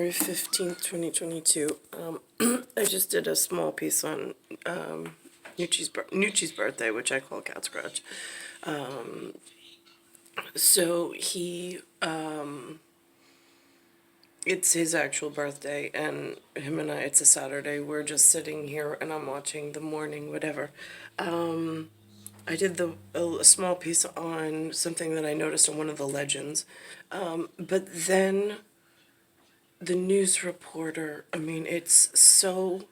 January 15th, 2022. I just did a small piece on Nucci's birthday, which I call Cat Scratch. So it's his actual birthday, and him and I, it's a Saturday, we're just sitting here, and I'm watching the morning, whatever. I did a small piece on something that I noticed in one of the legends, but then the news reporter, I mean, it's so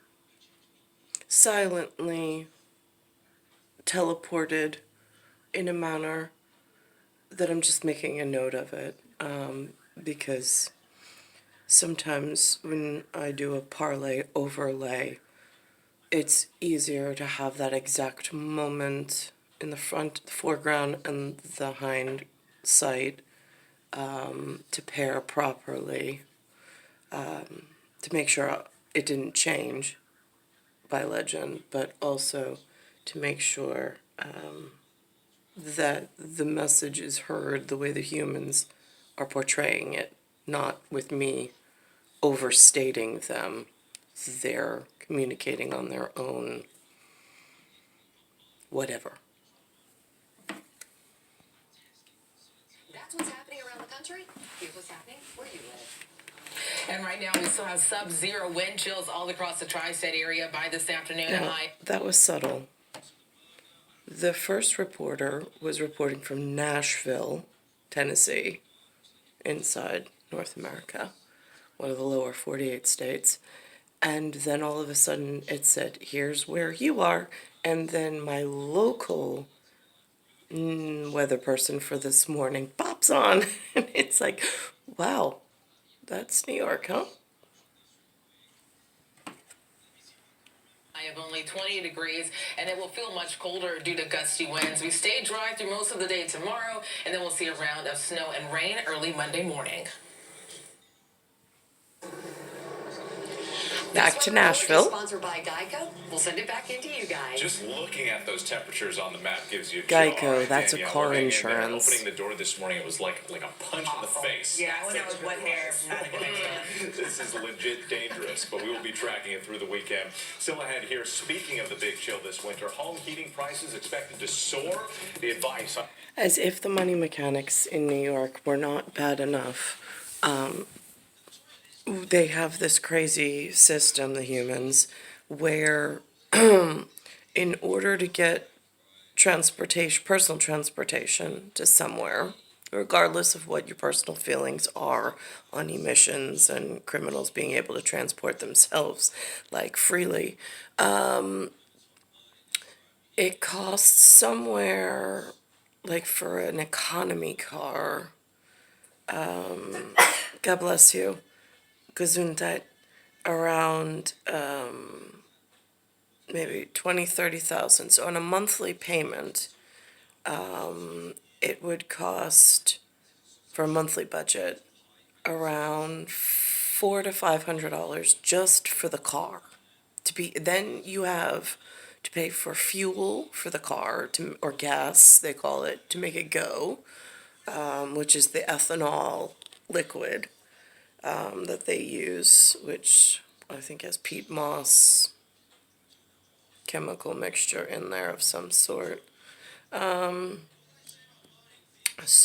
silently teleported in a manner that I'm just making a note of it, because sometimes when I do a parlay overlay, it's easier to have that exact moment in the front, the foreground, and the hind sight to pair properly, to make sure it didn't change by legend, but also to make sure that the message is heard the way the humans are portraying it, not with me overstating them. They're communicating on their own whatever. That's what's happening around the country. Here's what's happening where you live. And right now we still have sub-zero wind chills all across the tri-state area by this afternoon. Now, that was subtle. The first reporter was reporting from Nashville, Tennessee, inside North America, one of the lower 48 states. And then all of a sudden it said, here's where you are. And then my local weather person for this morning pops on. And it's like, wow, that's New York, huh? Of only 20 degrees, and it will feel much colder due to gusty winds. We stay dry through most of the day tomorrow, and then we'll see a round of snow and rain early Monday morning. Back to Nashville. Sponsored by Geico. We'll send it back into you guys. Just looking at those temperatures on the map gives you a Geico, jar. that's a car insurance. Opening the door this morning, it was like a punch in the face. Yeah, when it was wet hair, not a good idea. This is legit dangerous, but we will be tracking it through the weekend. Still ahead here, speaking of the big chill this winter, home heating prices expected to soar. The advice. As if the money mechanics in New York were not bad enough. They have this crazy system, the humans, where in order to get transportation, personal transportation to somewhere, regardless of what your personal feelings are on emissions and criminals being able to transport themselves like freely, it costs somewhere, like for an economy car, God bless you, Gesundheit, around maybe 20,000-30,000. So on a monthly payment, it would cost, for a monthly budget, around $400 to $500 just for the car. Then you have to pay for fuel for the car, or gas, they call it, to make it go, which is the ethanol liquid that they use, which I think has peat moss chemical mixture in there of some sort.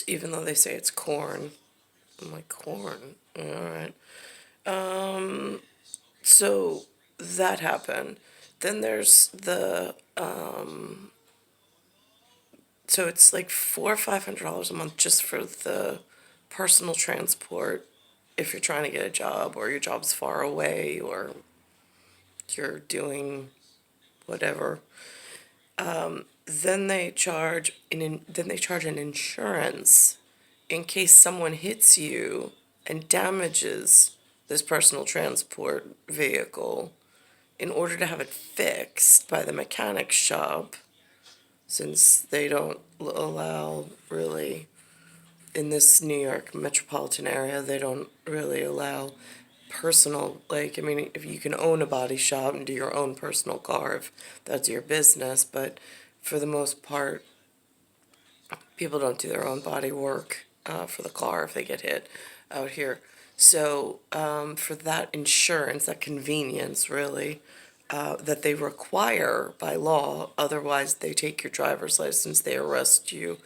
Even though they say it's corn. I'm like, corn? Alright. So that happened. Then there's the, so it's like $400 or $500 a month just for the personal transport if you're trying to get a job, or your job's far away, or you're doing whatever. Then they charge an insurance in case someone hits you and damages this personal transport vehicle, in order to have it fixed by the mechanic shop, since they don't allow, really, in this New York metropolitan area, they don't really allow personal, like, I mean, if you can own a body shop and do your own personal car, if that's your business, but for the most part, people don't do their own body work for the car if they get hit out here. So for that insurance, that convenience, really, that they require by law, otherwise they take your driver's license, they arrest you,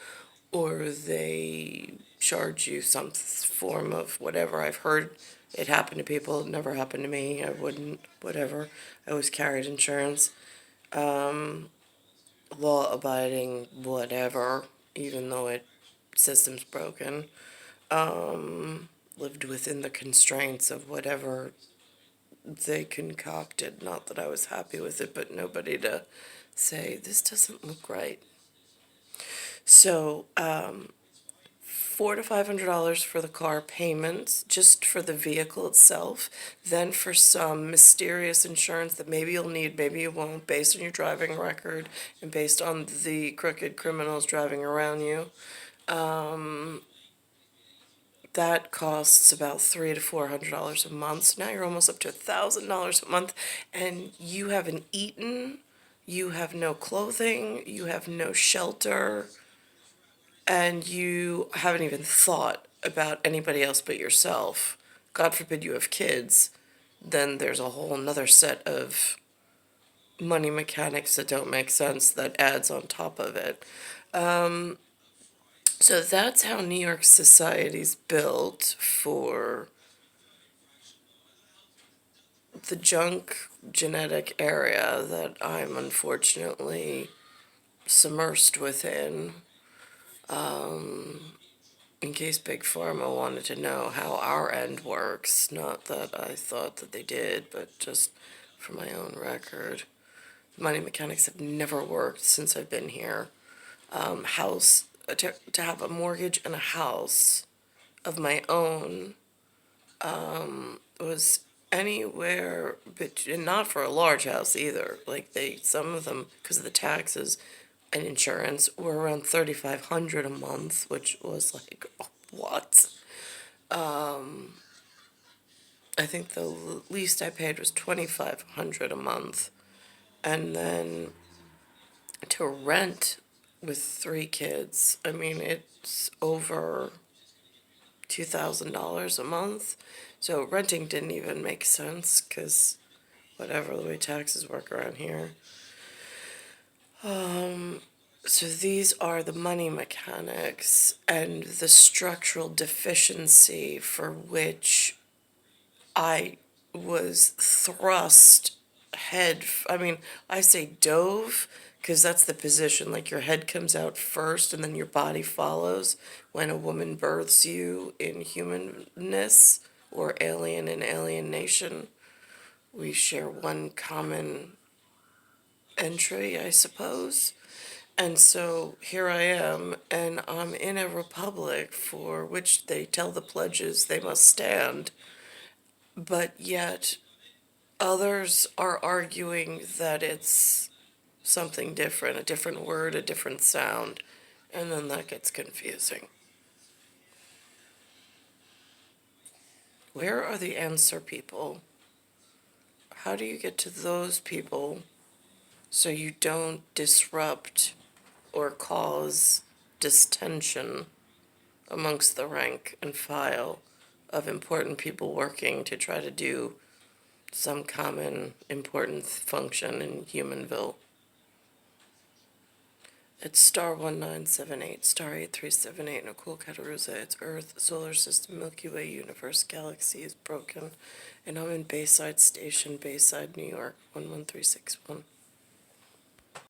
or they charge you some form of whatever. I've heard it happen to people. It never happened to me. I wouldn't, whatever. I always carried insurance. Law abiding, whatever, even though it system's broken. Lived within the constraints of whatever they concocted. Not that I was happy with it, but nobody to say, this doesn't look right. So, $400 to $500 for the car payments, just for the vehicle itself. Then for some mysterious insurance that maybe you'll need, maybe you won't, based on your driving record and based on the crooked criminals driving around you. That costs about $300 to $400 a month. So now you're almost up to $1,000 a month, and you haven't eaten, you have no clothing, you have no shelter, and you haven't even thought about anybody else but yourself. God forbid you have kids, then there's a whole nother set of money mechanics that don't make sense that adds on top of it. So that's how New York society's built for the junk genetic area that I'm unfortunately submersed within. In case Big Pharma wanted to know how our end works, not that I thought that they did, but just for my own record. Money mechanics have never worked since I've been here. To have a mortgage and a house of my own was anywhere, but not for a large house either. Like some of them, because of the taxes and insurance, were around $3,500 a month, which was like, what? I think the least I paid was $2,500 a month, and then to rent with 3 kids, I mean, it's over $2,000 a month. So renting didn't even make sense because whatever, the way taxes work around here. So these are the money mechanics and the structural deficiency for which I was thrust I mean, I say dove because that's the position, like your head comes out first and then your body follows when a woman births you in humanness or alien in alienation. We share one common entry, I suppose. And so here I am, and I'm in a republic for which they tell the pledges they must stand, but yet others are arguing that it's something different, a different word, a different sound, and then that gets confusing. Where are the answer people? How do you get to those people so you don't disrupt or cause distension amongst the rank and file of important people working to try to do some common important function in Humanville? It's star 1978, star 8378, Nicole, Cattaruzza. It's Earth, solar system, Milky Way, universe, galaxy is broken. And I'm in Bayside Station, Bayside, New York, 11361.